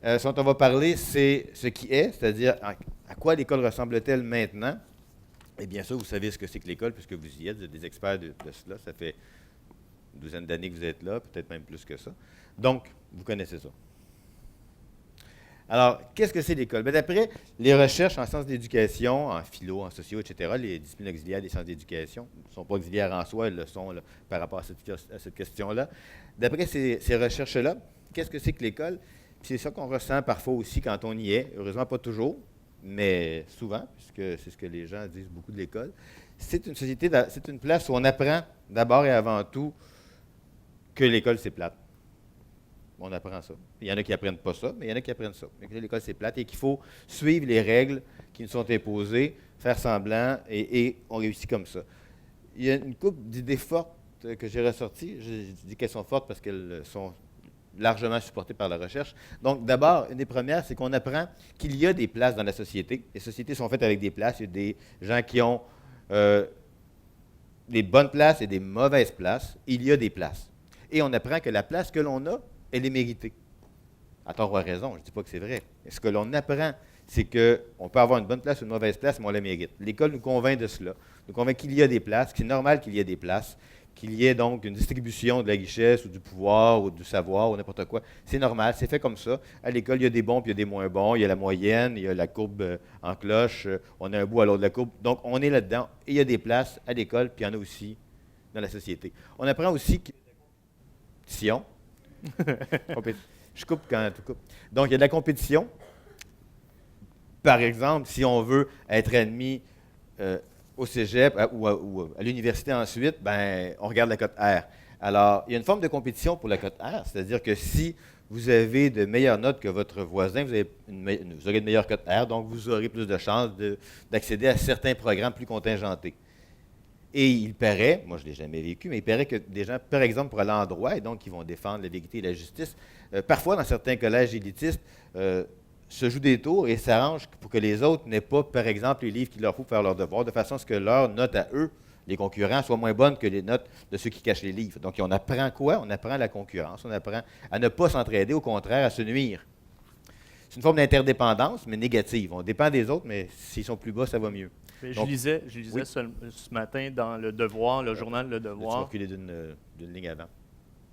Ce dont on va parler, c'est ce qui est, c'est-à-dire à quoi l'école ressemble-t-elle maintenant? Et bien sûr, vous savez ce que c'est que l'école, puisque vous y êtes, vous êtes des experts de cela. Ça fait une douzaine d'années que vous êtes là, peut-être même plus que ça. Donc, vous connaissez ça. Alors, qu'est-ce que c'est l'école? Bien, d'après les recherches en sciences d'éducation, en philo, en socio, etc., les disciplines auxiliaires des sciences d'éducation ne sont pas auxiliaires en soi, elles le sont là, par rapport à cette question-là. D'après ces recherches-là, qu'est-ce que c'est que l'école? Puis c'est ça qu'on ressent parfois aussi quand on y est. Heureusement, pas toujours, mais souvent, puisque c'est ce que les gens disent beaucoup de l'école. C'est une société, c'est une place où on apprend d'abord et avant tout que l'école, c'est plate. On apprend ça. Il y en a qui n'apprennent pas ça, mais il y en a qui apprennent ça. L'école, c'est plate et qu'il faut suivre les règles qui nous sont imposées, faire semblant, et on réussit comme ça. Il y a une couple d'idées fortes que j'ai ressorties. Je dis qu'elles sont fortes parce qu'elles sont largement supportées par la recherche. Donc, d'abord, une des premières, c'est qu'on apprend qu'il y a des places dans la société. Les sociétés sont faites avec des places. Il y a des gens qui ont des bonnes places et des mauvaises places. Il y a des places. Et on apprend que la place que l'on a, elle est méritée. À tort ou à raison, je ne dis pas que c'est vrai. Mais ce que l'on apprend, c'est qu'on peut avoir une bonne place ou une mauvaise place, mais on la mérite. L'école nous convainc de cela. Nous convainc qu'il y a des places, que c'est normal qu'il y ait des places, qu'il y ait donc une distribution de la richesse ou du pouvoir ou du savoir ou n'importe quoi. C'est normal, c'est fait comme ça. À l'école, il y a des bons puis il y a des moins bons. Il y a la moyenne, il y a la courbe en cloche. On a un bout à l'autre de la courbe. Donc, on est là-dedans. Et il y a des places à l'école, puis il y en a aussi dans la société. On apprend aussi qu'il y a des compétitions. Je coupe quand tu coupes. Donc, il y a de la compétition. Par exemple, si on veut être admis au cégep ou à l'université ensuite, ben, on regarde la cote R. Alors, il y a une forme de compétition pour la cote R, c'est-à-dire que si vous avez de meilleures notes que votre voisin, vous aurez de meilleures cotes R, donc vous aurez plus de chances d'accéder à certains programmes plus contingentés. Et il paraît, moi je ne l'ai jamais vécu, mais il paraît que des gens, par exemple, pour aller en droit, et donc qui vont défendre la vérité et la justice, parfois dans certains collèges élitistes, se jouent des tours et s'arrangent pour que les autres n'aient pas, par exemple, les livres qu'il leur faut pour faire leur devoir, de façon à ce que leurs notes à eux, les concurrents, soient moins bonnes que les notes de ceux qui cachent les livres. Donc on apprend quoi? On apprend la concurrence, on apprend à ne pas s'entraider, au contraire, à se nuire. C'est une forme d'interdépendance, mais négative. On dépend des autres, mais s'ils sont plus bas, ça va mieux. Je lisais oui. Ce matin dans Le Devoir, le journal Le Devoir. Tu vas reculer d'une ligne avant.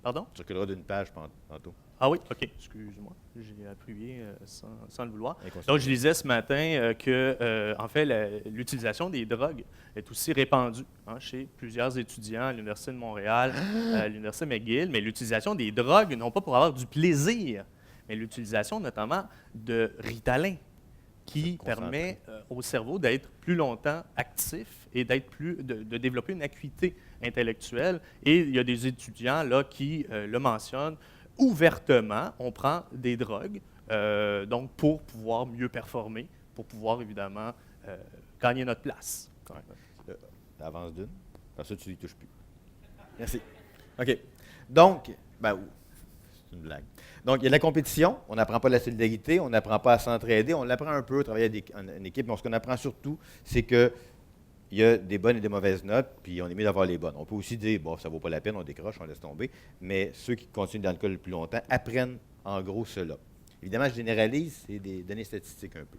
Pardon? Tu reculeras d'une page tantôt. Ah oui? OK. Excuse-moi. J'ai appuyé sans le vouloir. Donc, je lisais ce matin que, en fait, l'utilisation des drogues est aussi répandue chez plusieurs étudiants à l'Université de Montréal, à l'Université McGill, mais l'utilisation des drogues, non pas pour avoir du plaisir, mais l'utilisation notamment de Ritalin, qui permet au cerveau d'être plus longtemps actif et de développer une acuité intellectuelle. Et il y a des étudiants là, qui le mentionnent ouvertement. On prend des drogues donc pour pouvoir mieux performer, pour pouvoir évidemment gagner notre place. Avance d'une, parce que tu n'y touches plus. Merci. OK. Donc, c'est une blague. Donc, il y a de la compétition, on n'apprend pas la solidarité, on n'apprend pas à s'entraider, on l'apprend un peu, travailler en équipe, mais ce qu'on apprend surtout, c'est qu'il y a des bonnes et des mauvaises notes, puis on est mieux d'avoir les bonnes. On peut aussi dire, bon, ça ne vaut pas la peine, on décroche, on laisse tomber, mais ceux qui continuent dans l'école le plus longtemps apprennent en gros cela. Évidemment, je généralise, c'est des données statistiques un peu.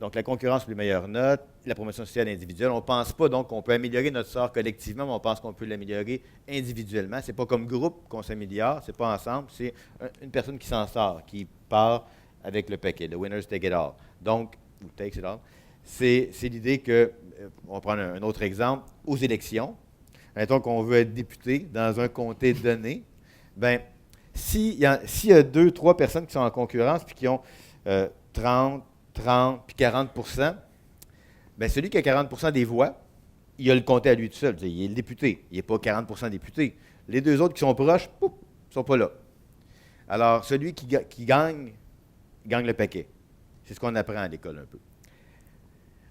Donc, la concurrence pour les meilleures notes, la promotion sociale individuelle. On ne pense pas donc qu'on peut améliorer notre sort collectivement, mais on pense qu'on peut l'améliorer individuellement. Ce n'est pas comme groupe qu'on s'améliore, ce n'est pas ensemble, c'est une personne qui s'en sort, qui part avec le paquet, le winner's take it all. Donc, ou takes it all, c'est l'idée que, on va prendre un autre exemple, aux élections, mettons qu'on veut être député dans un comté donné, bien, s'il y a 2, 3 personnes qui sont en concurrence puis qui ont 30 puis 40 bien, celui qui a 40 des voix, il a le comté à lui tout seul. Il est le député. Il n'est pas 40 député. Les deux autres qui sont proches, ne sont pas là. Alors, celui qui gagne le paquet. C'est ce qu'on apprend à l'école un peu.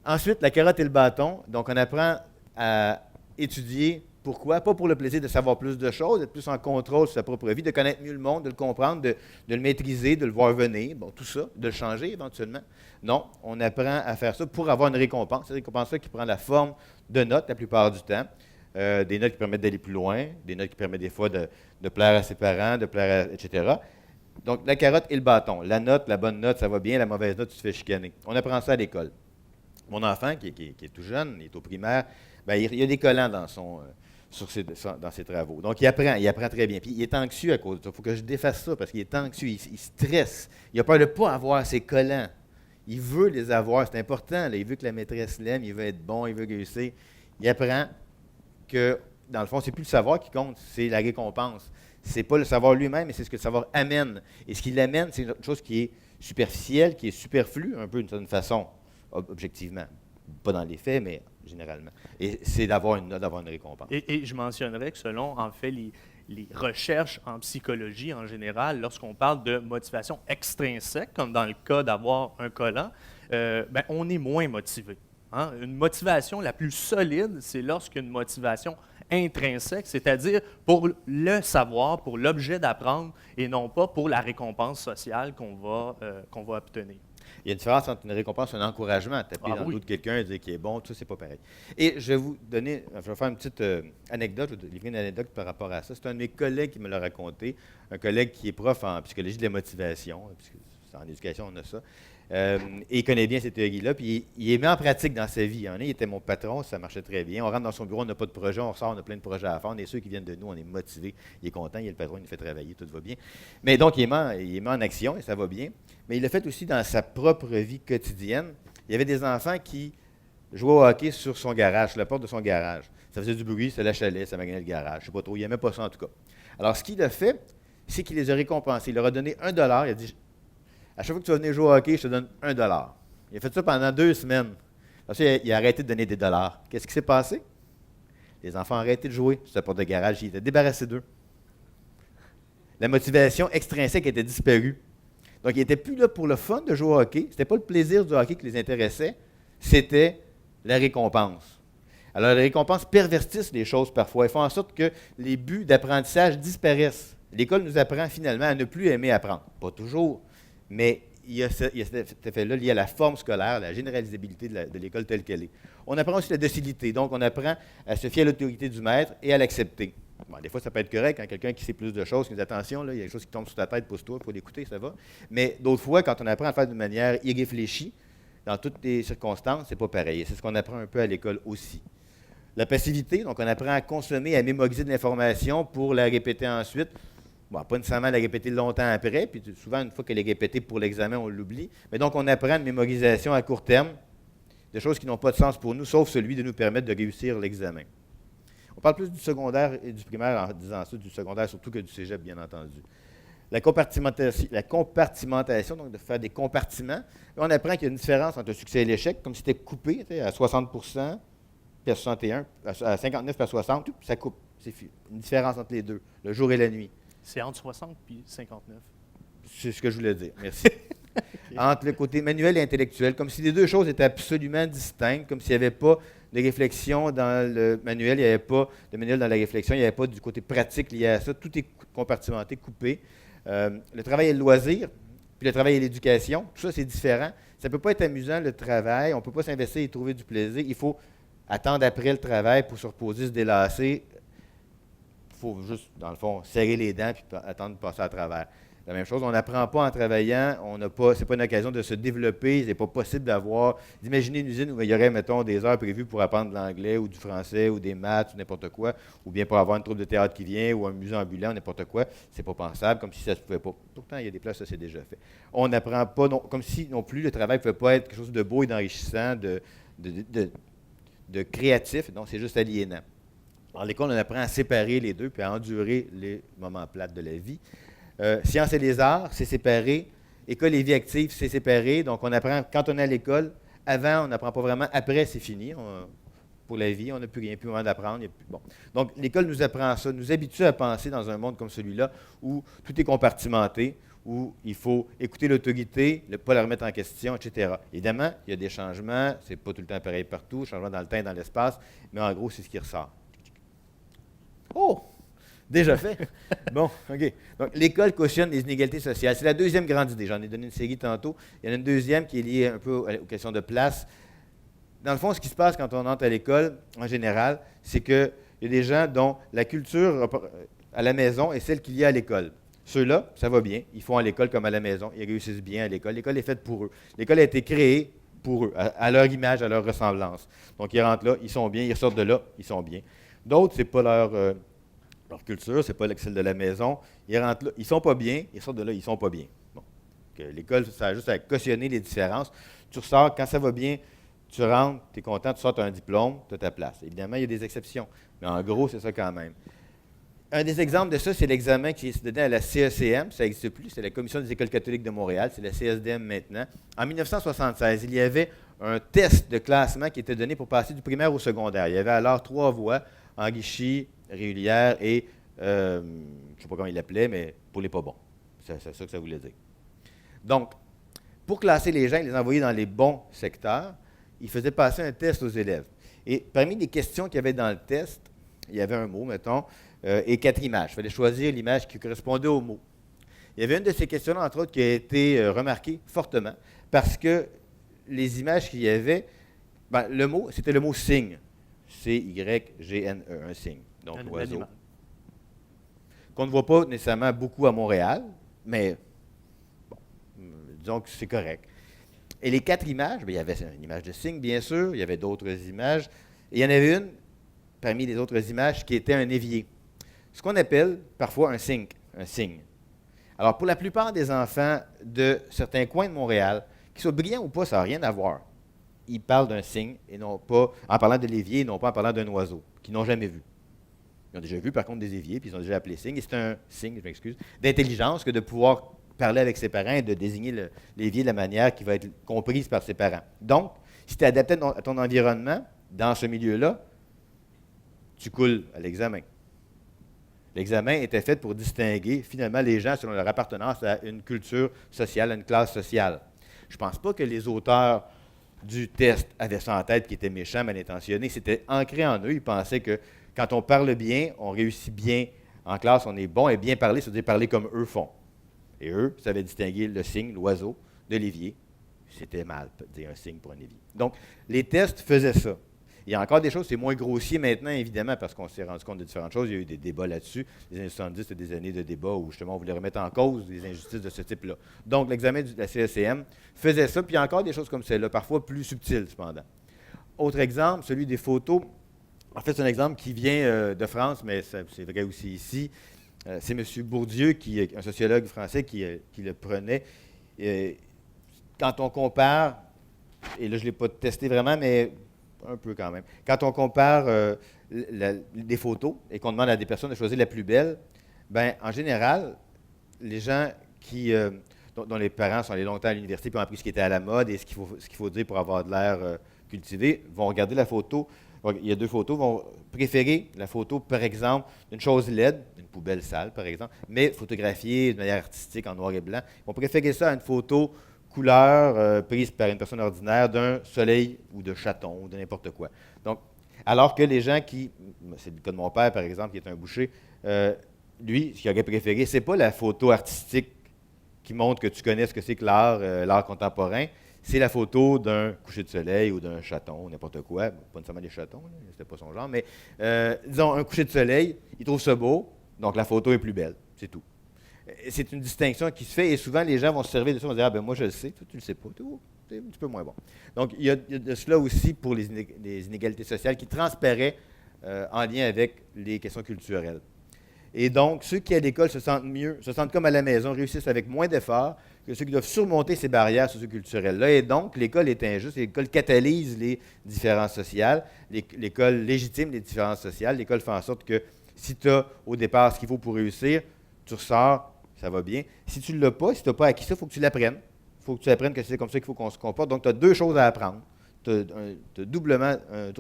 Ensuite, la carotte et le bâton. Donc, on apprend à étudier. Pourquoi? Pas pour le plaisir de savoir plus de choses, d'être plus en contrôle sur sa propre vie, de connaître mieux le monde, de le comprendre, de le maîtriser, de le voir venir, bon, tout ça, de le changer éventuellement. Non, on apprend à faire ça pour avoir une récompense. Cette récompense-là qui prend la forme de notes la plupart du temps, des notes qui permettent d'aller plus loin, des notes qui permettent des fois de plaire à ses parents, de plaire etc. Donc, la carotte et le bâton. La note, la bonne note, ça va bien. La mauvaise note, tu te fais chicaner. On apprend ça à l'école. Mon enfant, qui est tout jeune, il est au primaire, ben, il y a des collants dans dans ses travaux. Donc, il apprend très bien. Puis, il est anxieux à cause de ça. Il faut que je défasse ça parce qu'il est anxieux, il stresse. Il a peur de ne pas avoir ses collants. Il veut les avoir, c'est important. Là. Il veut que la maîtresse l'aime, il veut être bon, il veut réussir. Il apprend que, dans le fond, c'est plus le savoir qui compte, c'est la récompense. Ce n'est pas le savoir lui-même, mais c'est ce que le savoir amène. Et ce qu'il amène, c'est une chose qui est superficielle, qui est superflue, un peu d'une certaine façon, objectivement. Pas dans les faits, mais généralement. Et c'est d'avoir une note, d'avoir une récompense. Et je mentionnerais que selon, en fait, les recherches en psychologie en général, lorsqu'on parle de motivation extrinsèque, comme dans le cas d'avoir un collant, ben, on est moins motivé. Hein? Une motivation la plus solide, c'est lorsqu'une motivation intrinsèque, c'est-à-dire pour le savoir, pour l'objet d'apprendre, et non pas pour la récompense sociale qu'on va obtenir. Il y a une différence entre une récompense et un encouragement. Taper dans le dos de quelqu'un et dire qu'il est bon, tout ça, c'est pas pareil. Et je vais faire une petite anecdote, je vais livrer une anecdote par rapport à ça. C'est un de mes collègues qui me l'a raconté, un collègue qui est prof en psychologie de la motivation, puisque en éducation, on a ça. Et il connaît bien cette théorie-là, puis il est mis en pratique dans sa vie. Il était mon patron, ça marchait très bien. On rentre dans son bureau, on n'a pas de projet, on ressort, on a plein de projets à faire. On est ceux qui viennent de nous, on est motivés. Il est content, il est le patron, il nous fait travailler, tout va bien. Mais donc, il est mis en action et ça va bien. Mais il l'a fait aussi dans sa propre vie quotidienne. Il y avait des enfants qui jouaient au hockey sur son garage, sur la porte de son garage. Ça faisait du bruit, ça l'achalait, ça maganait le garage. Je ne sais pas trop, il n'aimait pas ça en tout cas. Alors, ce qu'il a fait, c'est qu'il les a récompensés. Il leur a donné $1. Il a dit, à chaque fois que tu vas venir jouer au hockey, je te donne $1. Il a fait ça pendant 2 semaines. Ensuite, il a arrêté de donner des dollars. Qu'est-ce qui s'est passé? Les enfants ont arrêté de jouer sur la porte de garage. Il était débarrassé d'eux. La motivation extrinsèque était disparue. Donc, ils n'étaient plus là pour le fun de jouer au hockey. Ce n'était pas le plaisir du hockey qui les intéressait, c'était la récompense. Alors, les récompenses pervertissent les choses parfois. Elles font en sorte que les buts d'apprentissage disparaissent. L'école nous apprend finalement à ne plus aimer apprendre. Pas toujours, mais il y a cet effet-là lié à la forme scolaire, la généralisabilité de l'école telle qu'elle est. On apprend aussi la docilité. Donc, on apprend à se fier à l'autorité du maître et à l'accepter. Bon, des fois, ça peut être correct quand quelqu'un qui sait plus de choses, qui dit attention, là, il y a quelque chose qui tombe sur ta tête, pousse-toi, il faut l'écouter, ça va. Mais d'autres fois, quand on apprend à faire d'une manière irréfléchie, dans toutes les circonstances, c'est pas pareil. Et c'est ce qu'on apprend un peu à l'école aussi. La passivité, donc on apprend à consommer, à mémoriser de l'information pour la répéter ensuite. Bon, pas nécessairement la répéter longtemps après, puis souvent, une fois qu'elle est répétée pour l'examen, on l'oublie. Mais donc, on apprend une mémorisation à court terme, de choses qui n'ont pas de sens pour nous, sauf celui de nous permettre de réussir l'examen. On parle plus du secondaire et du primaire en disant ça, du secondaire surtout que du cégep, bien entendu. La compartimentation, donc de faire des compartiments. On apprend qu'il y a une différence entre le succès et l'échec, comme si c'était coupé à 60 puis à 61, à 59 puis à 60, ça coupe. C'est une différence entre les deux, le jour et la nuit. C'est entre 60 puis 59. C'est ce que je voulais dire, merci. Okay. Entre le côté manuel et intellectuel, comme si les deux choses étaient absolument distinctes, comme s'il n'y avait pas de réflexion dans le manuel, il n'y avait pas de manuel dans la réflexion, il n'y avait pas du côté pratique lié à ça, tout est compartimenté, coupé. Le travail et le loisir, puis le travail et l'éducation, tout ça c'est différent. Ça ne peut pas être amusant le travail, on ne peut pas s'investir et trouver du plaisir, il faut attendre après le travail pour se reposer, se délasser. Il faut juste, dans le fond, serrer les dents et attendre de passer à travers. La même chose, on n'apprend pas en travaillant, ce n'est pas une occasion de se développer, ce n'est pas possible d'imaginer une usine où il y aurait, mettons, des heures prévues pour apprendre de l'anglais ou du français ou des maths ou n'importe quoi, ou bien pour avoir une troupe de théâtre qui vient ou un musée ambulant ou n'importe quoi. C'est pas pensable, comme si ça ne se pouvait pas. Pourtant, il y a des places, ça c'est déjà fait. On n'apprend pas, comme si non plus le travail ne pouvait pas être quelque chose de beau et d'enrichissant, de créatif, donc c'est juste aliénant. À l'école, on apprend à séparer les deux puis à endurer les moments plates de la vie. Sciences et les arts, c'est séparé. École et vie active, c'est séparé. Donc, on apprend quand on est à l'école. Avant, on n'apprend pas vraiment. Après, c'est fini. Pour la vie, on n'a plus rien, plus moment d'apprendre. Bon. Donc, l'école nous apprend ça, nous habitue à penser dans un monde comme celui-là où tout est compartimenté, où il faut écouter l'autorité, ne pas la remettre en question, etc. Évidemment, il y a des changements. Ce n'est pas tout le temps pareil partout. Changement dans le temps et dans l'espace. Mais en gros, c'est ce qui ressort. Oh! Déjà fait? Bon, OK. Donc, l'école cautionne les inégalités sociales. C'est la deuxième grande idée. J'en ai donné une série tantôt. Il y en a une deuxième qui est liée un peu aux questions de place. Dans le fond, ce qui se passe quand on entre à l'école, en général, c'est qu'il y a des gens dont la culture à la maison est celle qu'il y a à l'école. Ceux-là, ça va bien. Ils font à l'école comme à la maison. Ils réussissent bien à l'école. L'école est faite pour eux. L'école a été créée pour eux, à leur image, à leur ressemblance. Donc, ils rentrent là, ils sont bien. Ils ressortent de là, ils sont bien. D'autres, ce n'est pas leur culture, ce n'est pas l'excel de la maison. Ils rentrent là, ils ne sont pas bien. Ils sortent de là, ils ne sont pas bien. Bon. L'école, ça a juste à cautionner les différences. Tu ressors, quand ça va bien, tu rentres, tu es content, tu sors, tu as un diplôme, tu as ta place. Évidemment, il y a des exceptions. Mais en gros, c'est ça quand même. Un des exemples de ça, c'est l'examen qui est donné à la CECM. Ça n'existe plus. C'est la Commission des écoles catholiques de Montréal. C'est la CSDM maintenant. En 1976, il y avait un test de classement qui était donné pour passer du primaire au secondaire. Il y avait alors 3 voies, enrichie, régulière et, je ne sais pas comment il l'appelait, mais pour les pas bons. C'est ça que ça voulait dire. Donc, pour classer les gens et les envoyer dans les bons secteurs, il faisait passer un test aux élèves. Et parmi les questions qu'il y avait dans le test, il y avait un mot, mettons, et 4 images. Il fallait choisir l'image qui correspondait au mot. Il y avait une de ces questions-là, entre autres, qui a été remarquée fortement, parce que les images qu'il y avait, le mot, c'était le mot signe. C-Y-G-N-E, un signe. Donc, l'oiseau. Qu'on ne voit pas nécessairement beaucoup à Montréal, mais bon, disons que c'est correct. Et les 4 images, il y avait une image de signe, bien sûr, il y avait d'autres images, et il y en avait une, parmi les autres images, qui était un évier. Ce qu'on appelle parfois un signe. Alors, pour la plupart des enfants de certains coins de Montréal, qu'ils soient brillants ou pas, ça n'a rien à voir. Ils parlent d'un signe, et non pas, en parlant de l'évier, et non pas en parlant d'un oiseau, qu'ils n'ont jamais vu. Ils ont déjà vu, par contre, des éviers, puis ils ont déjà appelé signe, et c'est un signe, je m'excuse, d'intelligence que de pouvoir parler avec ses parents et de désigner l'évier de la manière qui va être comprise par ses parents. Donc, si tu es adapté à ton environnement, dans ce milieu-là, tu coules à l'examen. L'examen était fait pour distinguer, finalement, les gens selon leur appartenance à une culture sociale, à une classe sociale. Je ne pense pas que les auteurs du test avaient ça en tête, qui étaient méchants, mal intentionnés. C'était ancré en eux. Ils pensaient que quand on parle bien, on réussit bien en classe, on est bon, et bien parler, c'est-à-dire parler comme eux font. Et eux savaient distinguer le signe, l'oiseau, de l'évier. C'était mal de dire un signe pour un évier. Donc, les tests faisaient ça. Il y a encore des choses, c'est moins grossier maintenant, évidemment, parce qu'on s'est rendu compte de différentes choses. Il y a eu des débats là-dessus. Les années 70, c'était des années de débats où, justement, on voulait remettre en cause des injustices de ce type-là. Donc, l'examen de la CECM faisait ça, puis il y a encore des choses comme celle-là, parfois plus subtiles, cependant. Autre exemple, celui des photos. En fait, c'est un exemple qui vient de France, mais c'est vrai aussi ici. C'est M. Bourdieu, un sociologue français, qui le prenait. Quand on compare, et là, je ne l'ai pas testé vraiment, mais un peu quand même. Quand on compare des photos et qu'on demande à des personnes de choisir la plus belle, bien, en général, les gens dont les parents sont allés longtemps à l'université et ont appris ce qui était à la mode et ce qu'il faut dire pour avoir de l'air cultivé, vont regarder la photo. Il y a 2 photos, vont préférer la photo, par exemple, d'une chose laide, d'une poubelle sale, par exemple, mais photographiée de manière artistique, en noir et blanc. Ils vont préférer ça à une photo couleur prise par une personne ordinaire d'un soleil ou de chaton ou de n'importe quoi. Donc, alors que les gens c'est le cas de mon père, par exemple, qui est un boucher, lui, ce qu'il aurait préféré, c'est pas la photo artistique qui montre que tu connais ce que c'est que l'art contemporain, c'est la photo d'un coucher de soleil ou d'un chaton, n'importe quoi. Pas nécessairement des chatons, c'était pas son genre, mais disons un coucher de soleil, il trouve ça beau, donc la photo est plus belle, c'est tout. C'est une distinction qui se fait et souvent les gens vont se servir de ça, vont dire « Ah ben moi je le sais, toi tu le sais pas, c'est un petit peu moins bon ». Donc il y a de cela aussi pour les inégalités sociales qui transparaient en lien avec les questions culturelles. Et donc, ceux qui à l'école se sentent mieux, se sentent comme à la maison, réussissent avec moins d'efforts que ceux qui doivent surmonter ces barrières socioculturelles-là. Et donc, l'école est injuste, l'école catalyse les différences sociales, l'école légitime les différences sociales, l'école fait en sorte que si tu as au départ ce qu'il faut pour réussir, tu ressors, ça va bien. Si tu ne l'as pas, si tu n'as pas acquis ça, il faut que tu l'apprennes. Il faut que tu apprennes que c'est comme ça qu'il faut qu'on se comporte. Donc, tu as 2 choses à apprendre. Tu as un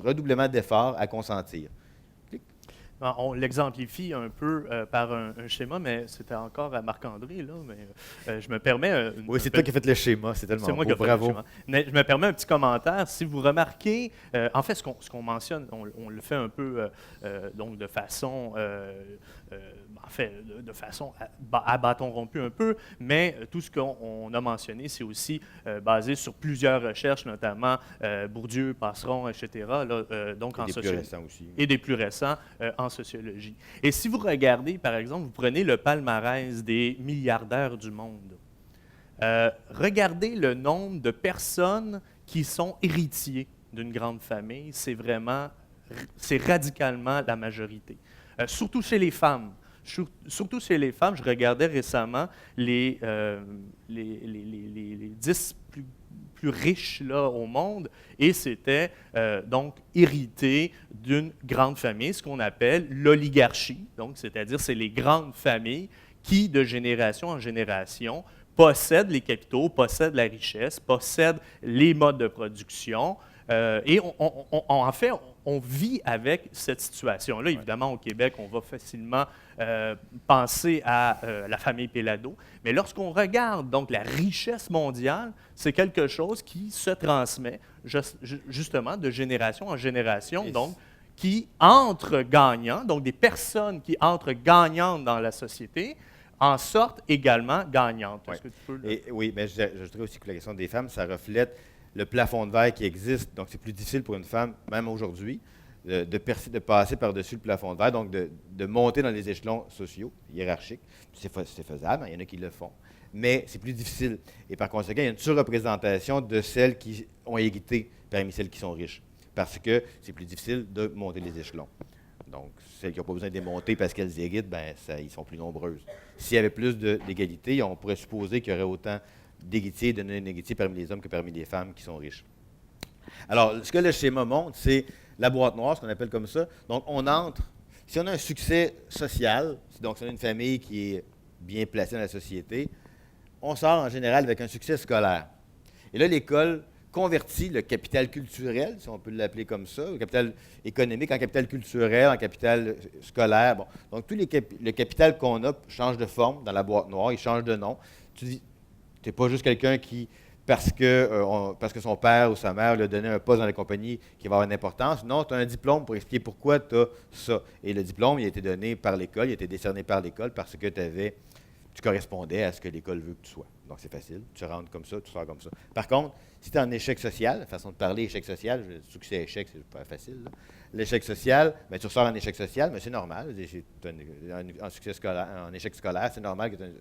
redoublement d'efforts à consentir. On l'exemplifie un peu par un schéma, mais c'était encore à Marc-André, là, mais je me permets... oui, c'est toi qui as fait le schéma, c'est tellement moi beau, bravo. Mais je me permets un petit commentaire. Si vous remarquez, en fait, ce qu'on mentionne, on le fait un peu donc de façon en fait, de façon à bâton rompu un peu, mais tout ce qu'on a mentionné, c'est aussi basé sur plusieurs recherches, notamment Bourdieu, Passeron, etc., là, donc en sociologie. Et des plus récents aussi. Et des plus récents en sociologie. Et si vous regardez, par exemple, vous prenez le palmarès des milliardaires du monde, regardez le nombre de personnes qui sont héritiers d'une grande famille, c'est radicalement la majorité. Surtout chez les femmes. Surtout chez les femmes, je regardais récemment les 10 plus riches là, au monde, et c'était donc hérité d'une grande famille, ce qu'on appelle l'oligarchie. Donc, c'est-à-dire, c'est les grandes familles qui, de génération en génération, possèdent les capitaux, possèdent la richesse, possèdent les modes de production. Et en fait, on vit avec cette situation-là. Évidemment, au Québec, on va facilement penser à la famille Péladeau. Mais lorsqu'on regarde donc la richesse mondiale, c'est quelque chose qui se transmet justement de génération en génération, donc qui entre gagnants, donc des personnes qui entrent gagnantes dans la société, en sortent également gagnantes. Est-ce que tu peux oui, mais j'ajouterais aussi que la question des femmes, ça reflète le plafond de verre qui existe. Donc, c'est plus difficile pour une femme, même aujourd'hui, de passer par-dessus le plafond de verre, donc de monter dans les échelons sociaux, hiérarchiques. C'est faisable, il y en a qui le font. Mais c'est plus difficile. Et par conséquent, il y a une surreprésentation de celles qui ont hérité parmi celles qui sont riches. Parce que c'est plus difficile de monter les échelons. Donc, celles qui n'ont pas besoin de les monter parce qu'elles héritent, ils sont plus nombreuses. S'il y avait plus d'égalité, on pourrait supposer qu'il y aurait autant d'héritiers et de non-héritiers parmi les hommes que parmi les femmes qui sont riches. Alors, ce que le schéma montre, c'est la boîte noire, ce qu'on appelle comme ça. Donc, on entre, si on a un succès social, donc si on a une famille qui est bien placée dans la société, on sort en général avec un succès scolaire. Et là, l'école convertit le capital culturel, si on peut l'appeler comme ça, le capital économique en capital culturel, en capital scolaire. Bon. Donc, tout le capital qu'on a change de forme dans la boîte noire, il change de nom. Tu n'es pas juste quelqu'un qui, parce que son père ou sa mère lui a donné un poste dans la compagnie qui va avoir une importance. Non, tu as un diplôme pour expliquer pourquoi tu as ça. Et le diplôme, il a été donné par l'école, il a été décerné par l'école parce que tu correspondais à ce que l'école veut que tu sois. Donc, c'est facile. Tu rentres comme ça, tu sors comme ça. Par contre, si tu es en échec social, la façon de parler, échec social, succès, échec, c'est pas facile. L'échec social, bien, tu ressors en échec social, mais c'est normal. En échec scolaire, c'est normal que tu aies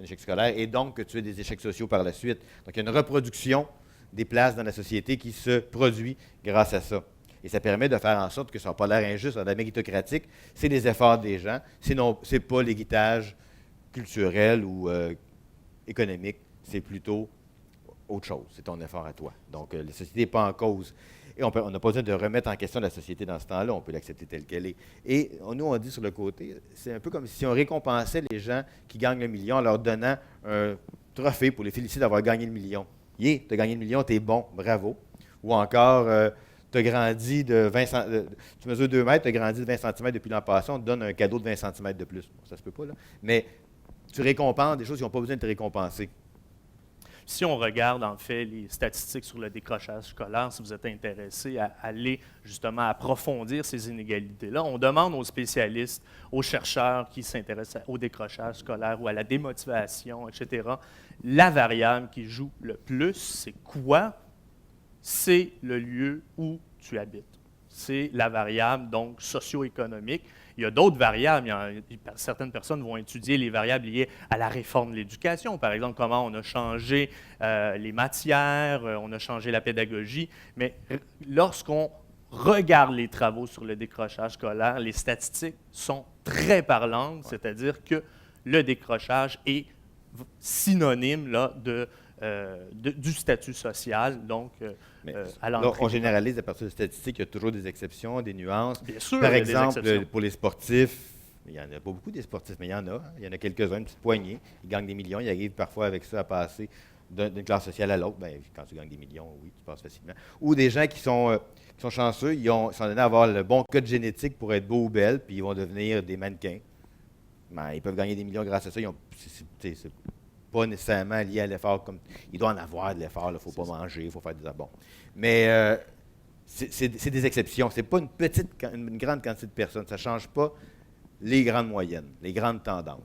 un échec scolaire et donc que tu aies des échecs sociaux par la suite. Donc, il y a une reproduction des places dans la société qui se produit grâce à ça. Et ça permet de faire en sorte que ça n'a pas l'air injuste, la méritocratique, c'est les efforts des gens, c'est pas l'héritage culturel ou économique, c'est plutôt autre chose, c'est ton effort à toi. Donc, la société n'est pas en cause. Et on n'a pas besoin de remettre en question la société dans ce temps-là, on peut l'accepter telle qu'elle est. Et nous, on dit sur le côté, c'est un peu comme si on récompensait les gens qui gagnent le million en leur donnant un trophée pour les féliciter d'avoir gagné le million. Tu as gagné le million, tu es bon, bravo. Ou encore, tu as grandi de 20 tu mesures 2 mètres, tu as grandi de 20 cm depuis l'an passé, on te donne un cadeau de 20 cm de plus. Bon, ça se peut pas, là. Mais tu récompenses des choses qui n'ont pas besoin de te récompenser. Si on regarde, en fait, les statistiques sur le décrochage scolaire, si vous êtes intéressé à aller justement approfondir ces inégalités-là, on demande aux spécialistes, aux chercheurs qui s'intéressent au décrochage scolaire ou à la démotivation, etc., la variable qui joue le plus, c'est quoi? C'est le lieu où tu habites. C'est la variable, donc, socio-économique. Il y a d'autres variables. Certaines personnes vont étudier les variables liées à la réforme de l'éducation. Par exemple, comment on a changé les matières, on a changé la pédagogie. Mais lorsqu'on regarde les travaux sur le décrochage scolaire, les statistiques sont très parlantes, c'est-à-dire que le décrochage est synonyme là, du statut social, donc à l'entrée. On généralise à partir de statistiques, il y a toujours des exceptions, des nuances. Bien sûr, par exemple, pour les sportifs, il n'y en a pas beaucoup des sportifs, mais il y en a. Il y en a quelques-uns, une petite poignée. Ils gagnent des millions, ils arrivent parfois avec ça à passer d'une classe sociale à l'autre. Bien, quand tu gagnes des millions, oui, tu passes facilement. Ou des gens qui sont chanceux, ils sont donnés à avoir le bon code génétique pour être beau ou belle, puis ils vont devenir des mannequins. Ben, ils peuvent gagner des millions grâce à ça. C'est pas nécessairement lié à l'effort. Il doit en avoir de l'effort, il ne faut pas manger, il faut faire des abons. Mais c'est des exceptions. Ce n'est pas une grande quantité de personnes. Ça ne change pas les grandes moyennes, les grandes tendances.